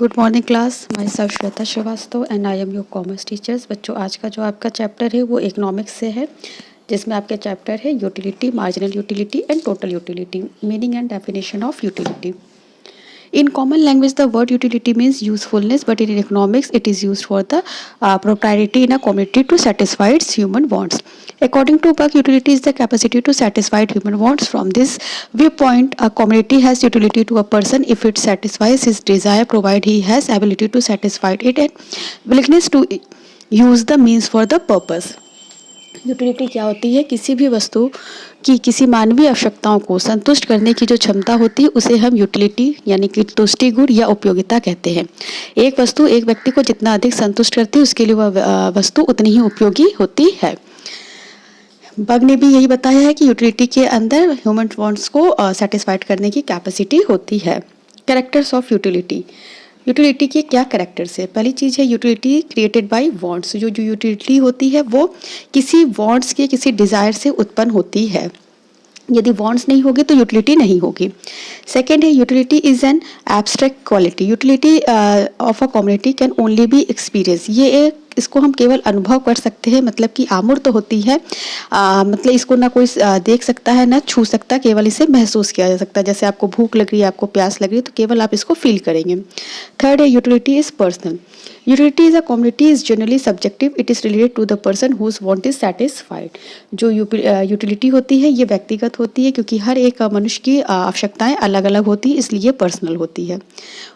Good morning class, myself Shweta Srivastava and I am your commerce teachers. बच्चों, आज का जो आपका चैप्टर है वो इकोनॉमिक्स से है, जिसमें आपके चैप्टर है utility, marginal utility and total utility, meaning and definition of utility. In common language, the word utility means usefulness, but in economics, it is used for the propriety in a community to satisfy its human wants. According to Buck, utility is the capacity to satisfy human wants. From this viewpoint, a community has utility to a person if it satisfies his desire, provided he has ability to satisfy it and willingness to use the means for the purpose. Utility क्या होती है? किसी भी वस्तु की किसी मानवीय आवश्यकताओं को संतुष्ट करने की जो क्षमता होती है उसे हम यूटिलिटी यानी कि तुष्टि गुण या उपयोगिता कहते हैं. एक वस्तु एक व्यक्ति को जितना अधिक संतुष्ट करती है उसके लिए वह वस्तु उतनी ही उपयोगी होती है. बग ने भी यही बताया है कि यूटिलिटी के अंदर ह्यूमन वांट्स को सेटिस्फाइड करने की कैपेसिटी होती है. Characters of utility. यूटिलिटी के क्या कैरेक्टर्स है? पहली चीज़ है यूटिलिटी क्रिएटेड बाय वांट्स. जो यूटिलिटी होती है वो किसी वांट्स के, किसी डिज़ायर से उत्पन्न होती है. यदि वांट्स नहीं होगी तो यूटिलिटी नहीं होगी. सेकेंड है utility is an abstract quality. Utility of a community can only B experience. ये एक इसको हम केवल अनुभव कर सकते हैं, मतलब कि आमूर्त होती है. मतलब इसको ना कोई देख सकता है ना छू सकता, केवल इसे महसूस किया जा सकता है. जैसे आपको भूख लग रही है, आपको प्यास लग रही है, तो केवल आप इसको फील करेंगे. थर्ड है utility is personal. Utility is a commodity is generally subjective. It is related to the person whose want is satisfied. जो यूटिलिटी होती है ये व्यक्तिगत होती है, क्योंकि हर एक मनुष्य की आवश्यकताएं अलग अलग होती है, इसलिए पर्सनल होती है.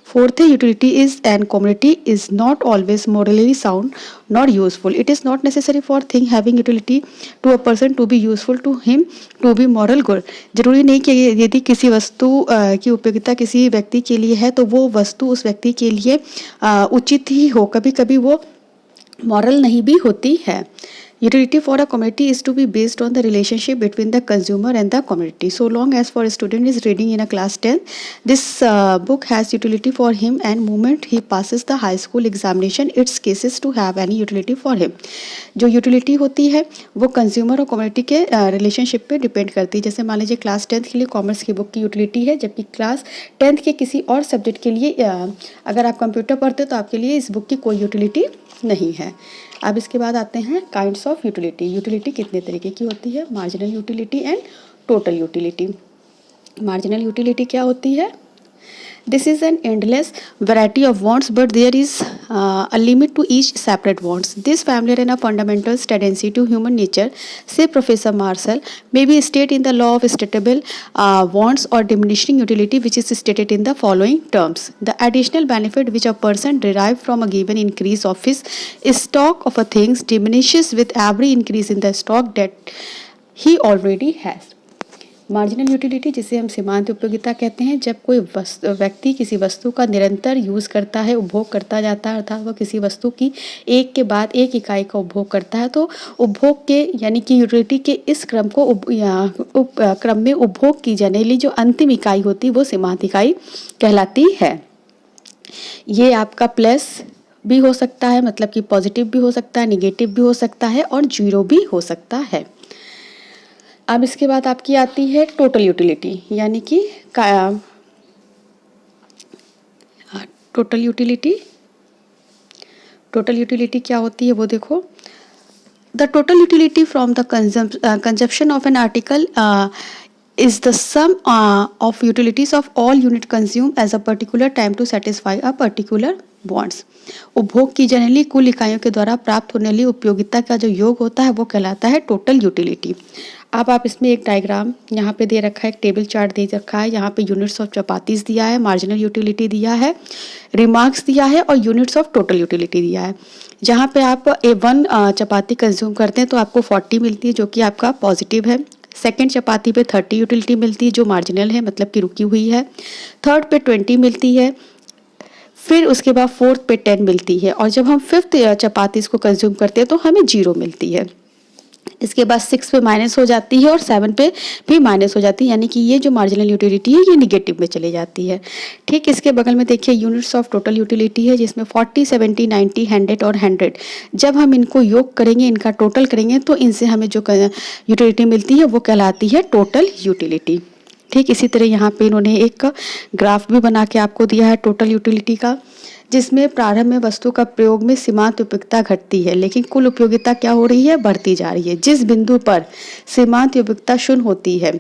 फोर्थ है utility is and commodity is not always morally sound not useful. It is not necessary for thing having utility to a person to be useful to him to be moral good. जरूरी नहीं कि यदि किसी वस्तु की उपयोगिता किसी व्यक्ति के लिए है तो वो वस्तु उस व्यक्ति के लिए उचित ही हो. कभी कभी वो मॉरल नहीं भी होती है. Utility for a community is to be based on the relationship between the consumer and the community. So long as for a student is reading in a class 10, this book has utility for him, and moment he passes the high school examination, it ceases to have any utility for him. जो utility होती है वो consumer और community के relationship पे depend करती है. जैसे मान लीजिए क्लास 10th के लिए कॉमर्स की बुक की यूटिलिटी है, जबकि क्लास 10th के किसी और सब्जेक्ट के लिए अगर आप कंप्यूटर पढ़ते हो तो आपके लिए इस बुक की कोई यूटिलिटी नहीं है. अब इसके बाद आते हैं काइंड्स ऑफ यूटिलिटी. यूटिलिटी कितने तरीके की होती है? Marginal utility and total utility. Marginal utility क्या होती है? This is an endless variety of wants, but there is a limit to each separate wants. This familiar and a fundamental tendency to human nature, say Professor Marshall, may be stated in the law of stateable wants or diminishing utility, which is stated in the following terms. The additional benefit which a person derives from a given increase of his stock of a things diminishes with every increase in the stock that he already has. Marginal utility, जिसे हम सीमांत उपयोगिता कहते हैं, जब कोई व्यक्ति किसी वस्तु का निरंतर यूज़ करता है, उपभोग करता जाता है, अर्थात वह किसी वस्तु की एक के बाद एक इकाई का उपभोग करता है, तो उपभोग के यानी कि यूटिलिटी के इस क्रम को क्रम में उपभोग की जाने वाली जो अंतिम इकाई होती है वो सीमांत इकाई कहलाती है. ये आपका प्लस भी हो सकता है, मतलब कि पॉजिटिव भी हो सकता है, निगेटिव भी हो सकता है और जीरो भी हो सकता है. अब इसके बाद आपकी आती है टोटल यूटिलिटी, यानी कि टोटल यूटिलिटी. टोटल यूटिलिटी क्या होती है वो देखो. The total utility from the consumption of an article is the sum of utilities of all unit consumed as a particular time to satisfy a particular wants. उपभोग की जाने वाली कुल इकाइयों के द्वारा प्राप्त होने वाली उपयोगिता का जो योग होता है वो कहलाता है टोटल यूटिलिटी. अब आप इसमें एक डायग्राम यहाँ पे दे रखा है, एक टेबल चार्ट दे रखा है. यहाँ पे यूनिट्स ऑफ चपातीस दिया है, मार्जिनल यूटिलिटी दिया है, रिमार्क्स दिया है और यूनिट्स ऑफ टोटल यूटिलिटी दिया है. जहाँ पे आप वन चपाती कंज्यूम करते हैं तो आपको 40 मिलती है, जो कि आपका पॉजिटिव है. सेकेंड चपाती पे 30 यूटिलिटी मिलती है, जो मार्जिनल है, मतलब कि रुकी हुई है. थर्ड पे 20 मिलती है. फिर उसके बाद फोर्थ पे 10 मिलती है, और जब हम फिफ्थ चपाती इसको कंज्यूम करते हैं तो हमें 0 मिलती है. इसके बाद 6 पे माइनस हो जाती है और 7 पे भी माइनस हो जाती है, यानी कि ये जो मार्जिनल यूटिलिटी है ये निगेटिव में चली जाती है. ठीक इसके बगल में देखिए यूनिट्स ऑफ टोटल यूटिलिटी है, जिसमें 40, 70, 90, 100 और 100 जब हम इनको योग करेंगे, इनका टोटल करेंगे, तो इनसे हमें जो यूटिलिटी मिलती है वो कहलाती है टोटल यूटिलिटी. ठीक इसी तरह यहाँ पे इन्होंने एक ग्राफ भी बना के आपको दिया है टोटल यूटिलिटी का, जिसमें प्रारंभ में वस्तु का प्रयोग में सीमांत उपयोगिता घटती है, लेकिन कुल उपयोगिता क्या हो रही है, बढ़ती जा रही है। जिस बिंदु पर सीमांत उपयोगिता शून्य होती है,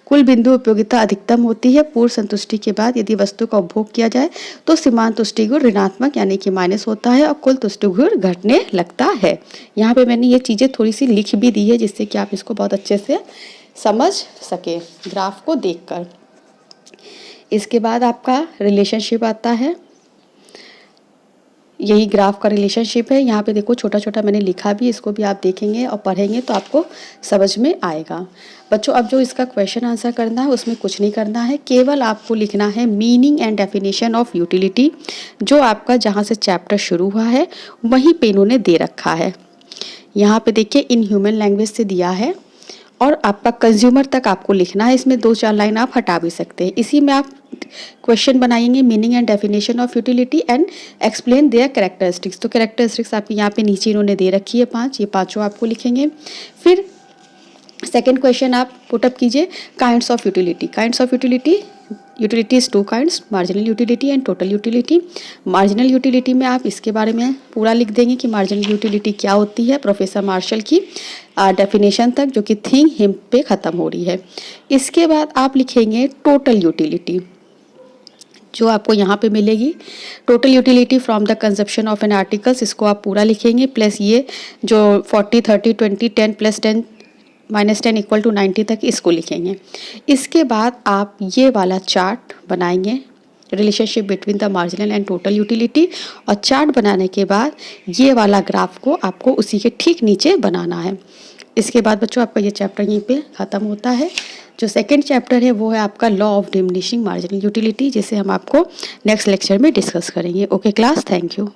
कुल बिंदु उपयोगिता अधिकतम होती है। पूर्व संतुष्टि के बाद यदि वस्तु का उपभोग किया जाए तो सीमांत तुष्टि गुण ऋणात्मक यानी कि माइनस होता है और कुल तुष्टि गुण घटने लगता है। यहाँ पे मैंने ये चीजें थोड़ी सी लिख भी दी है जिससे कि आप इसको बहुत अच्छे से समझ सके ग्राफ को देखकर। इसके बाद आपका रिलेशनशिप आता है, यही ग्राफ का रिलेशनशिप है। यहाँ पे देखो छोटा छोटा मैंने लिखा भी, इसको भी आप देखेंगे और पढ़ेंगे तो आपको समझ में आएगा। बच्चों अब जो इसका क्वेश्चन आंसर करना है उसमें कुछ नहीं करना है, केवल आपको लिखना है meaning and definition of utility, जो आपका जहाँ से चैप्टर शुरू हुआ है वहीं पे इन्होंने दे रखा है। यहाँ पे देखिए इन ह्यूमन लैंग्वेज से दिया है और आपका कंज्यूमर तक आपको लिखना है। इसमें 2-4 लाइन आप हटा भी सकते हैं। इसी में आप क्वेश्चन बनाएंगे meaning and definition of utility and explain there characteristics. तो कैरेक्टरिस्टिक्स आपकी यहाँ पे नीचे इन्होंने दे रखी है 5, ये पांचों आपको लिखेंगे। फिर सेकेंड क्वेश्चन आप पुटअप कीजिए kinds of utility. Kinds of utility, utility is 2 kinds, marginal utility and total utility. Marginal utility में आप इसके बारे में पूरा लिख देंगे कि मार्जिनल यूटिलिटी क्या होती है, प्रोफेसर मार्शल की डेफिनेशन तक जो कि थिंग हिम पे ख़त्म हो रही है। इसके बाद आप लिखेंगे टोटल यूटिलिटी, जो आपको यहाँ पे मिलेगी total utility from the consumption of an articles, इसको आप पूरा लिखेंगे प्लस ये जो 40 30 20 10 प्लस 10 माइनस 10 इक्वल टू 90 तक इसको लिखेंगे। इसके बाद आप ये वाला चार्ट बनाएंगे relationship between the marginal and total utility, और चार्ट बनाने के बाद ये वाला ग्राफ को आपको उसी के ठीक नीचे बनाना है। इसके बाद बच्चों आपका ये चैप्टर यहीं पे ख़त्म होता है। जो सेकंड चैप्टर है वो है आपका law of diminishing marginal utility, जिसे हम आपको नेक्स्ट लेक्चर में डिस्कस करेंगे। Okay class, thank you.